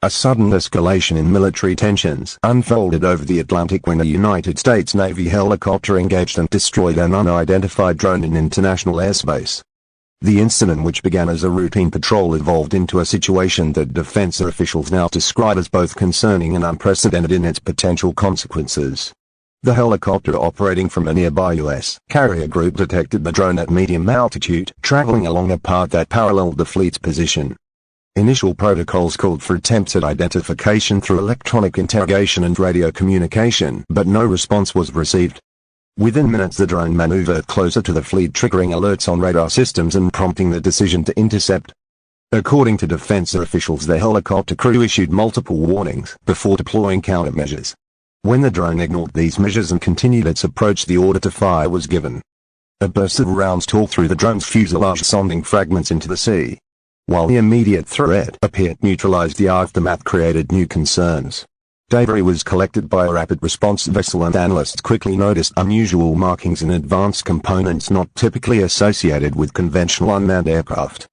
A sudden escalation in military tensions unfolded over the Atlantic when a United States Navy helicopter engaged and destroyed an unidentified drone in international airspace. The incident, which began as a routine patrol, evolved into a situation that defense officials now describe as both concerning and unprecedented in its potential consequences. The helicopter operating from a nearby U.S. carrier group detected the drone at medium altitude, traveling along a path that paralleled the fleet's position. Initial protocols called for attempts at identification through electronic interrogation and radio communication, but no response was received. Within minutes the drone maneuvered closer to the fleet, triggering alerts on radar systems and prompting the decision to intercept. According to defense officials, the helicopter crew issued multiple warnings before deploying countermeasures. When the drone ignored these measures and continued its approach, the order to fire was given. A burst of rounds tore through the drone's fuselage, sending fragments into the sea. While the immediate threat appeared neutralized, the aftermath created new concerns. Debris was collected by a rapid response vessel, and analysts quickly noticed unusual markings in advanced components not typically associated with conventional unmanned aircraft.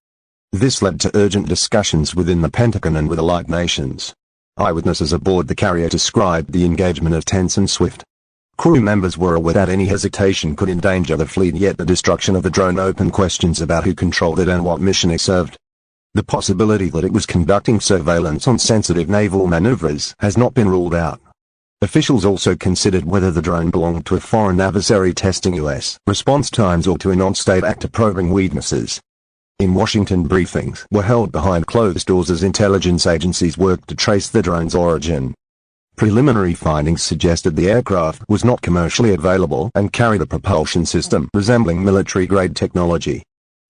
This led to urgent discussions within the Pentagon and with allied nations. Eyewitnesses aboard the carrier described the engagement as tense and swift. Crew members were aware that any hesitation could endanger the fleet, yet the destruction of the drone opened questions about who controlled it and what mission it served. The possibility that it was conducting surveillance on sensitive naval maneuvers has not been ruled out. Officials also considered whether the drone belonged to a foreign adversary testing U.S. response times or to a non-state actor probing weaknesses. In Washington, briefings were held behind closed doors as intelligence agencies worked to trace the drone's origin. Preliminary findings suggested the aircraft was not commercially available and carried a propulsion system resembling military-grade technology.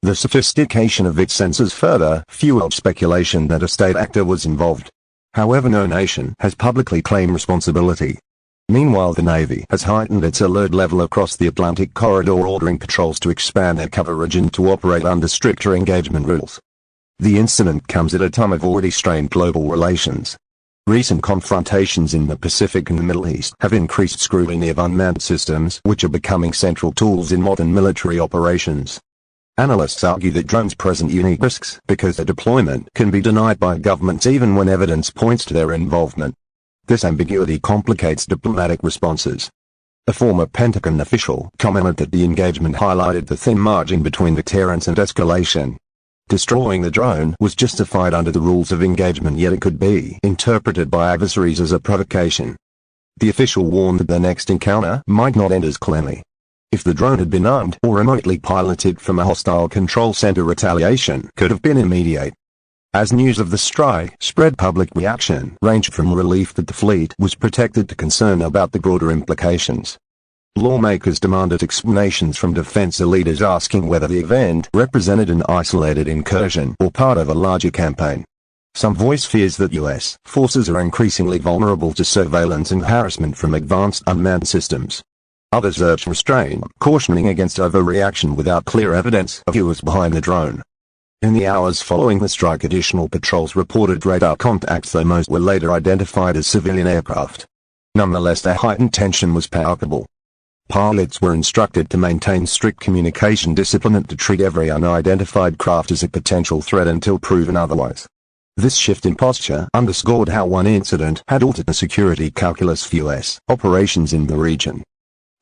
The sophistication of its sensors further fueled speculation that a state actor was involved. However, no nation has publicly claimed responsibility. Meanwhile, the Navy has heightened its alert level across the Atlantic corridor, ordering patrols to expand their coverage and to operate under stricter engagement rules. The incident comes at a time of already strained global relations. Recent confrontations in the Pacific and the Middle East have increased scrutiny of unmanned systems, which are becoming central tools in modern military operations. Analysts argue that drones present unique risks because their deployment can be denied by governments even when evidence points to their involvement. This ambiguity complicates diplomatic responses. A former Pentagon official commented that the engagement highlighted the thin margin between deterrence and escalation. Destroying the drone was justified under the rules of engagement, yet it could be interpreted by adversaries as a provocation. The official warned that the next encounter might not end as cleanly. If the drone had been armed or remotely piloted from a hostile control center, retaliation could have been immediate. As news of the strike spread, public reaction ranged from relief that the fleet was protected to concern about the broader implications. Lawmakers demanded explanations from defense leaders, asking whether the event represented an isolated incursion or part of a larger campaign. Some voiced fears that U.S. forces are increasingly vulnerable to surveillance and harassment from advanced unmanned systems. Others urged restraint, cautioning against overreaction without clear evidence of who was behind the drone. In the hours following the strike, additional patrols reported radar contacts, though most were later identified as civilian aircraft. Nonetheless, the heightened tension was palpable. Pilots were instructed to maintain strict communication discipline and to treat every unidentified craft as a potential threat until proven otherwise. This shift in posture underscored how one incident had altered the security calculus for U.S. operations in the region.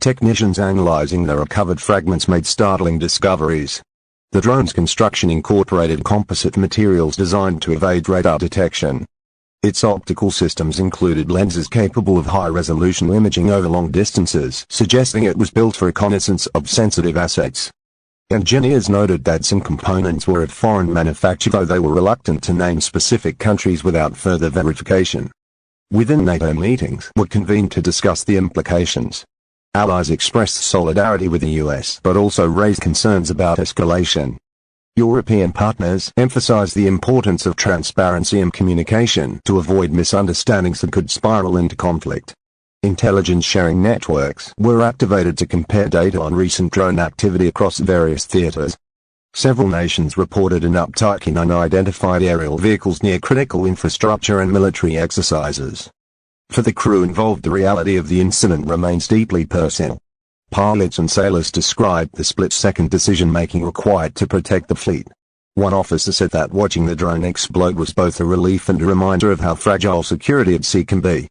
Technicians analyzing the recovered fragments made startling discoveries. The drone's construction incorporated composite materials designed to evade radar detection. Its optical systems included lenses capable of high-resolution imaging over long distances, suggesting it was built for reconnaissance of sensitive assets. Engineers noted that some components were of foreign manufacture, though they were reluctant to name specific countries without further verification. Within NATO, meetings were convened to discuss the implications. Allies expressed solidarity with the U.S. but also raised concerns about escalation. European partners emphasized the importance of transparency and communication to avoid misunderstandings that could spiral into conflict. Intelligence sharing networks were activated to compare data on recent drone activity across various theaters. Several nations reported an uptick in unidentified aerial vehicles near critical infrastructure and military exercises. For the crew involved, the reality of the incident remains deeply personal. Pilots and sailors described the split-second decision-making required to protect the fleet. One officer said that watching the drone explode was both a relief and a reminder of how fragile security at sea can be.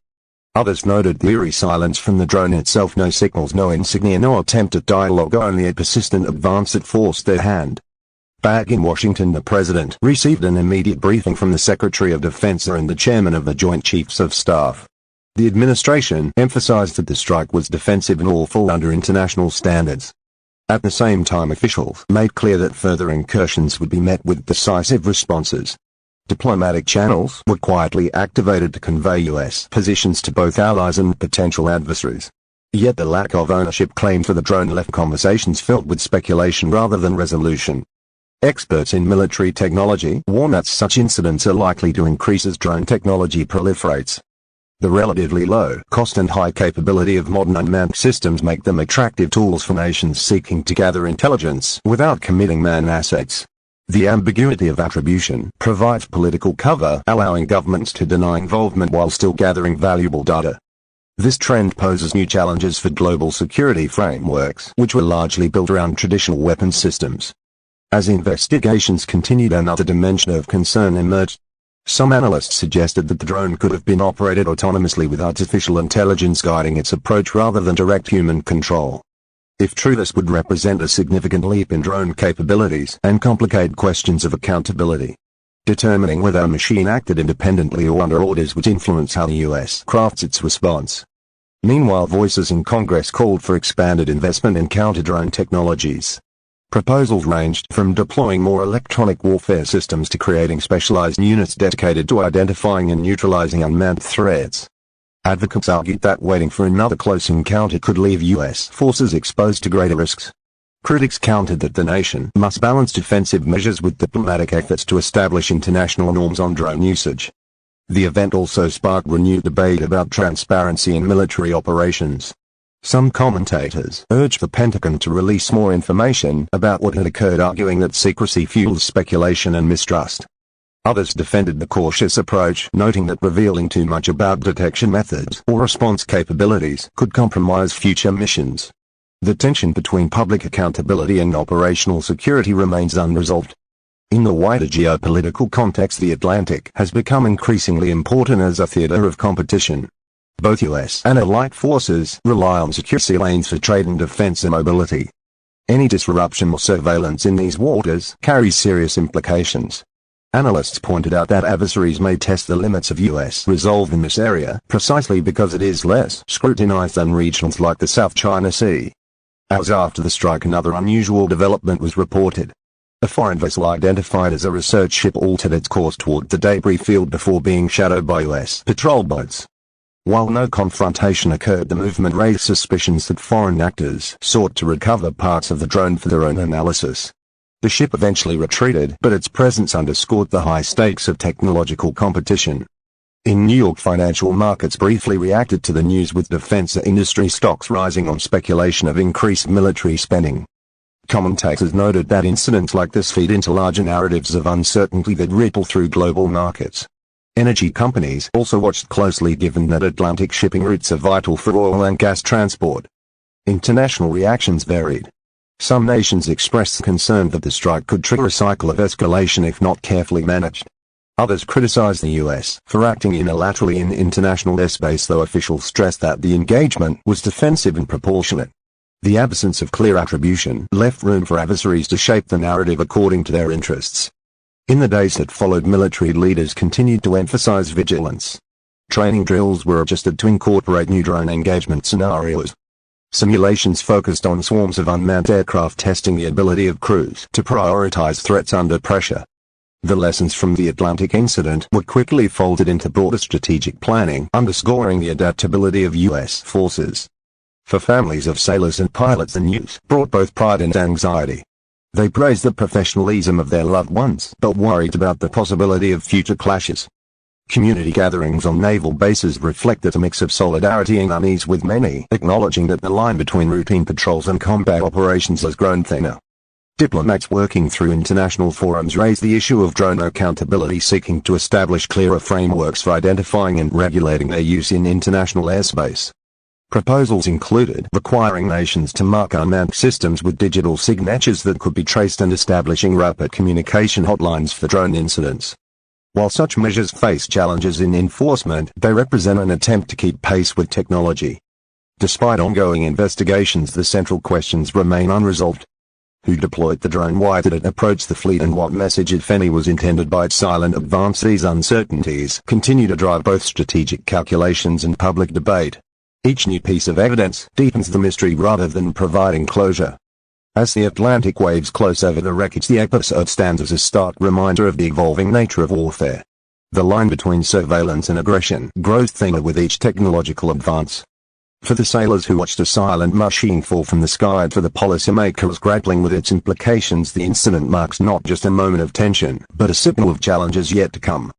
Others noted the eerie silence from the drone itself, no signals, no insignia, no attempt at dialogue, only a persistent advance that forced their hand. Back in Washington, the president received an immediate briefing from the Secretary of Defense and the chairman of the Joint Chiefs of Staff. The administration emphasized that the strike was defensive and lawful under international standards. At the same time, officials made clear that further incursions would be met with decisive responses. Diplomatic channels were quietly activated to convey U.S. positions to both allies and potential adversaries. Yet the lack of ownership claim for the drone left conversations filled with speculation rather than resolution. Experts in military technology warn that such incidents are likely to increase as drone technology proliferates. The relatively low cost and high capability of modern unmanned systems make them attractive tools for nations seeking to gather intelligence without committing manned assets. The ambiguity of attribution provides political cover, allowing governments to deny involvement while still gathering valuable data. This trend poses new challenges for global security frameworks, which were largely built around traditional weapons systems. As investigations continued, another dimension of concern emerged. Some analysts suggested that the drone could have been operated autonomously with artificial intelligence guiding its approach rather than direct human control. If true, this would represent a significant leap in drone capabilities and complicate questions of accountability. Determining whether a machine acted independently or under orders would influence how the U.S. crafts its response. Meanwhile, voices in Congress called for expanded investment in counter-drone technologies. Proposals ranged from deploying more electronic warfare systems to creating specialized units dedicated to identifying and neutralizing unmanned threats. Advocates argued that waiting for another close encounter could leave U.S. forces exposed to greater risks. Critics countered that the nation must balance defensive measures with diplomatic efforts to establish international norms on drone usage. The event also sparked renewed debate about transparency in military operations. Some commentators urged the Pentagon to release more information about what had occurred, arguing that secrecy fuels speculation and mistrust. Others defended the cautious approach, noting that revealing too much about detection methods or response capabilities could compromise future missions. The tension between public accountability and operational security remains unresolved. In the wider geopolitical context, the Atlantic has become increasingly important as a theater of competition. Both U.S. and allied forces rely on secure sea lanes for trade and defense and mobility. Any disruption or surveillance in these waters carries serious implications. Analysts pointed out that adversaries may test the limits of U.S. resolve in this area precisely because it is less scrutinized than regions like the South China Sea. Hours after the strike, another unusual development was reported. A foreign vessel identified as a research ship altered its course toward the debris field before being shadowed by U.S. patrol boats. While no confrontation occurred, the movement raised suspicions that foreign actors sought to recover parts of the drone for their own analysis. The ship eventually retreated, but its presence underscored the high stakes of technological competition. In New York, financial markets briefly reacted to the news, with defense industry stocks rising on speculation of increased military spending. Commentators noted that incidents like this feed into larger narratives of uncertainty that ripple through global markets. Energy companies also watched closely, given that Atlantic shipping routes are vital for oil and gas transport. International reactions varied. Some nations expressed concern that the strike could trigger a cycle of escalation if not carefully managed. Others criticized the U.S. for acting unilaterally in international airspace, though officials stressed that the engagement was defensive and proportionate. The absence of clear attribution left room for adversaries to shape the narrative according to their interests. In the days that followed, military leaders continued to emphasize vigilance. Training drills were adjusted to incorporate new drone engagement scenarios. Simulations focused on swarms of unmanned aircraft, testing the ability of crews to prioritize threats under pressure. The lessons from the Atlantic incident were quickly folded into broader strategic planning, underscoring the adaptability of U.S. forces. For families of sailors and pilots, the news brought both pride and anxiety. They praised the professionalism of their loved ones, but worried about the possibility of future clashes. Community gatherings on naval bases reflected a mix of solidarity and unease, with many acknowledging that the line between routine patrols and combat operations has grown thinner. Diplomats working through international forums raised the issue of drone accountability, seeking to establish clearer frameworks for identifying and regulating their use in international airspace. Proposals included requiring nations to mark unmanned systems with digital signatures that could be traced and establishing rapid communication hotlines for drone incidents. While such measures face challenges in enforcement, they represent an attempt to keep pace with technology. Despite ongoing investigations, the central questions remain unresolved. Who deployed the drone? Why did it approach the fleet? And what message, if any, was intended by its silent advance? These uncertainties continue to drive both strategic calculations and public debate. Each new piece of evidence deepens the mystery rather than providing closure. As the Atlantic waves close over the wreckage, the episode stands as a stark reminder of the evolving nature of warfare. The line between surveillance and aggression grows thinner with each technological advance. For the sailors who watched a silent machine fall from the sky, to the policymakers grappling with its implications, the incident marks not just a moment of tension, but a signal of challenges yet to come.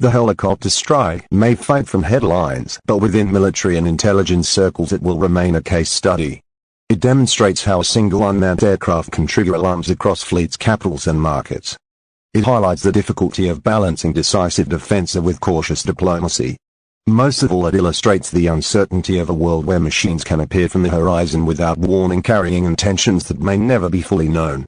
The helicopter strike may fade from headlines, but within military and intelligence circles it will remain a case study. It demonstrates how a single unmanned aircraft can trigger alarms across fleets, capitals and markets. It highlights the difficulty of balancing decisive defense with cautious diplomacy. Most of all, it illustrates the uncertainty of a world where machines can appear from the horizon without warning, carrying intentions that may never be fully known.